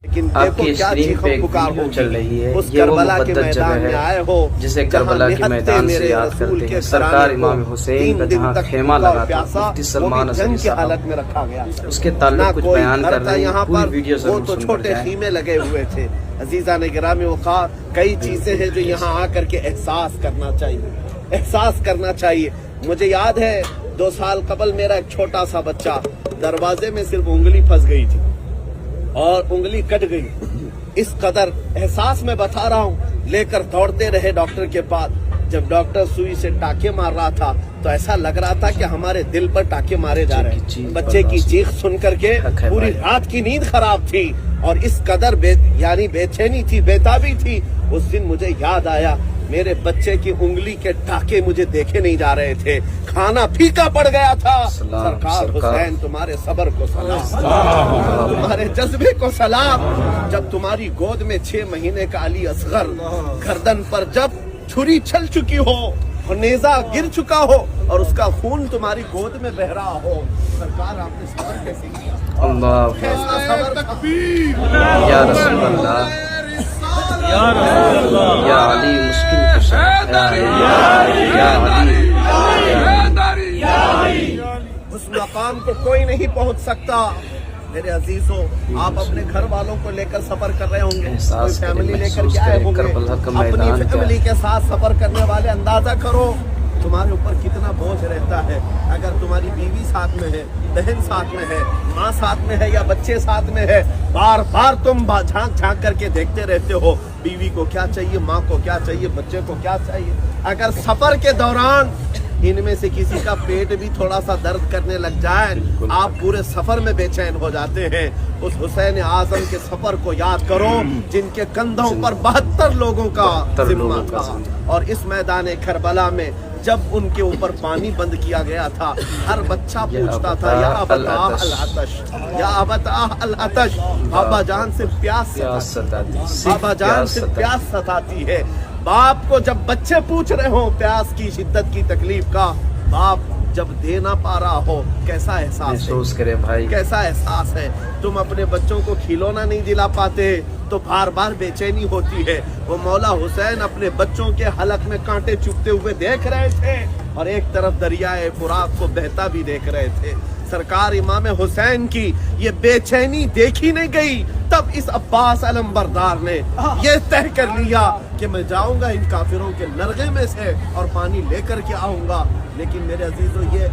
لیکن آپ دیکھو کی کیا اسکرین چیخ پہ ایک پکار ویڈیو ہوگی چل رہی ہے، اس یہ وہ کربلا کے مقدس میدان جگہ میں ہے آئے ہو جسے جہاں کربلا کے نہتے میدان سے میرے یاد رسول کرتے کے ہیں۔ سرکار گھرانے کو امام حسین 3 کا دن جہاں تک خیمہ بھوکا اور لگا تھا، پیاسا مفتی وہ بھی سلمان جنگ اظہری کی صاحب، حالت میں رکھا گیا تھا، اس کے نہ تعلق کچھ کوئی بیان گھر کر تھا رہے ہیں۔ یہاں پوری پر، ویڈیو وہ ضرور تو سن کر چھوٹے جائیں۔ خیمے لگے ہوئے تھے۔ عزیزان گرامی وقار، کئی چیزیں ہیں جو یہاں آ کر کے احساس کرنا چاہیے، احساس کرنا چاہیے۔ مجھے یاد ہے 2 سال قبل میرا ایک چھوٹا سا بچہ دروازے میں صرف انگلی پھنس گئی تھی اور انگلی کٹ گئی، اس قدر احساس میں بتا رہا ہوں۔ لے کر دوڑتے رہے ڈاکٹر کے پاس، جب ڈاکٹر سوئی سے ٹانکے مار رہا تھا تو ایسا لگ رہا تھا کہ ہمارے دل پر ٹانکے مارے جا رہے ہیں۔ بچے کی چیخ سن کر کے پوری رات کی نیند خراب تھی اور اس قدر بے چینی تھی، بیتابی تھی۔ اس دن مجھے یاد آیا میرے بچے کی انگلی کے ٹانکے مجھے دیکھے نہیں جا رہے تھے، کھانا پھیکا پڑ گیا تھا۔ سرکار حسین تمہارے صبر کو سلام، تمہارے جذبے کو سلام۔ جب تمہاری گود میں 6 مہینے کا علی اصغر گردن پر جب چھری چل چکی ہو اور نیزہ گر چکا ہو اور اس کا خون تمہاری گود میں بہ رہا ہو، سرکار آپ نے صبر کیسے کیا؟ اللہ کیسا صبر تھا؟ یا رسول اللہ، یا علی مشکل کشا، یا علی۔ اس مقام کو کوئی نہیں پہنچ سکتا۔ میرے عزیزوں، آپ اپنے گھر والوں کو لے کر سفر کر رہے ہوں گے، کوئی فیملی لے کر کے آئے ہوں گے، اپنی فیملی کے ساتھ سفر کرنے والے اندازہ کرو تمہارے اوپر کتنا بوجھ رہتا ہے۔ اگر تمہاری بیوی ساتھ میں ہے، بہن ساتھ میں ہے، ماں ساتھ میں ہے یا بچے ساتھ میں ہے، بار بار تم جھانک جھانک کر کے دیکھتے رہتے ہو بیوی کو کیا چاہیے، ماں کو کیا چاہیے، بچے کو کیا چاہیے۔ اگر سفر کے دوران ان میں سے کسی کا پیٹ بھی تھوڑا سا درد کرنے لگ جائے، آپ پورے سفر میں بے چین ہو جاتے ہیں۔ اس حسین اعظم کے سفر کو یاد کرو جن کے کندھوں پر 72 لوگوں کا ذمہ تھا، اور اس میدان کربلا میں جب ان کے اوپر پانی بند کیا گیا تھا، ہر بچہ پوچھتا تھا یا ابتاہ العطش، یا ابتاہ العطش، بابا جان سے پیاس ستاتی، بابا جان سے پیاس ستاتی ہے۔ باپ کو جب بچے پوچھ رہے ہوں پیاس کی شدت کی تکلیف کا، باپ جب دے نہ پا رہا ہو کیسا احساس کرے بھائی، کیسا احساس ہے۔ تم اپنے بچوں کو کھلونا نہیں دلا پاتے تو بار بار بے چینی ہوتی ہے۔ وہ مولا حسین اپنے بچوں کے حلق میں کانٹے چبھتے ہوئے دیکھ رہے تھے اور ایک طرف دریائے فرات کو بہتا بھی دیکھ رہے تھے۔ سرکار امام حسین کی یہ بے چینی دیکھی نہیں گئی، تب اس عباس علمبردار نے یہ طے کر لیا کہ میں جاؤں گا ان کافروں کے لرغے میں سے اور پانی لے کر کے آؤں گا۔ لیکن میرے عزیزو، یہ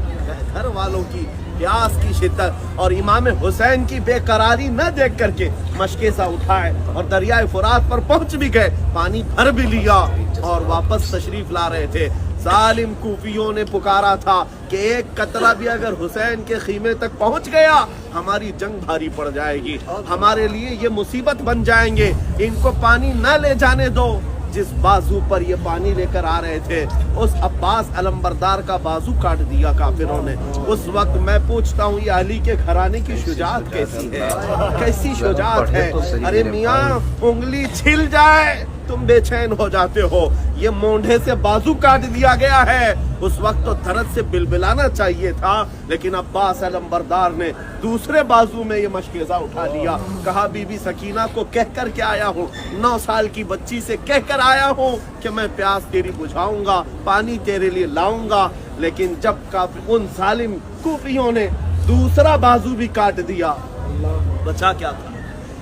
گھر والوں کی پیاس کی شدت اور امام حسین کی بے قراری نہ دیکھ کر کے مشکیزہ اٹھائے اور دریائے فرات پر پہنچ بھی گئے، پانی بھر بھی لیا اور واپس تشریف لا رہے تھے۔ ظالم کوفیوں نے پکارا تھا کہ ایک قطرہ بھی اگر حسین کے خیمے تک پہنچ گیا ہماری جنگ بھاری پڑ جائے گی، ہمارے لیے یہ مصیبت بن جائیں گے، ان کو پانی نہ لے جانے دو۔ جس بازو پر یہ پانی لے کر آ رہے تھے اس عباس علمبردار کا بازو کاٹ دیا کافروں نے۔ اس وقت میں پوچھتا ہوں یہ علی کے گھرانے کی شجاعت کیسی ہے، کیسی شجاعت ہے؟ ارے میاں، انگلی چھل جائے تم بے چین ہو جاتے ہو، یہ مونڈھے سے بازو کاٹ دیا گیا ہے۔ اس وقت تو درد سے بلبلانا چاہیے تھا، لیکن عباس علمبردار نے دوسرے بازو میں یہ مشکیزہ اٹھا لیا۔ کہا بی بی سکینہ کو کہہ کر کے آیا ہوں، 9 سال کی بچی سے کہہ کر آیا ہوں کہ میں پیاس تیری بجھاؤں گا، پانی تیرے لیے لاؤں گا۔ لیکن جب ان ظالم کوفیوں نے دوسرا بازو بھی کاٹ دیا، بچا کیا تھا؟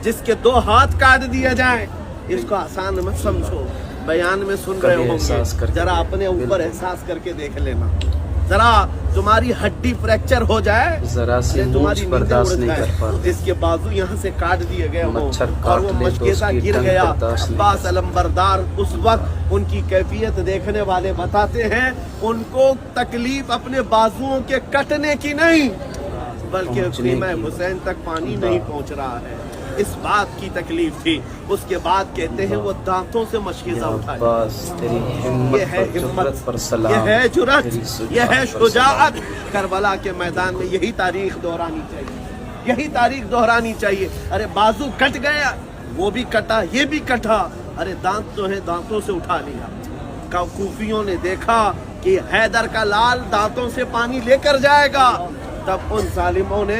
جس کے 2 ہاتھ کاٹ دیے جائیں، اس کو آسان مت سمجھو، بیان میں سن رہے ہوں گے، ذرا اپنے اوپر احساس کر کے دیکھ لینا۔ ذرا تمہاری ہڈی فریکچر ہو جائے، ذرا سی تمہاری برداشت نہیں کر پاتے، جس کے بازو یہاں سے کاٹ دیے گئے ہوں اور وہ مشکیزہ گر گیا۔ عباس علمبردار اس وقت ان کی کیفیت دیکھنے والے بتاتے ہیں ان کو تکلیف اپنے بازوؤں کے کٹنے کی نہیں بلکہ خیمہ حسین تک پانی نہیں پہنچ رہا ہے، اس بات کی تکلیف تھی۔ اس کے بعد کہتے ہیں وہ دانتوں سے مشکیزہ اٹھایا۔ یہ ہے ہمت، یہ ہے جرأت، یہ ہے شجاعت۔ کربلا کے میدان میں یہی تاریخ دہرانی چاہیے، یہی تاریخ دہرانی چاہیے۔ ارے بازو کٹ گیا، وہ بھی کٹا، یہ بھی کٹا، ارے دانت تو ہے، دانتوں سے اٹھا لیا۔ کوفیوں نے دیکھا کہ حیدر کا لال دانتوں سے پانی لے کر جائے گا، تب ان ظالموں نے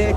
1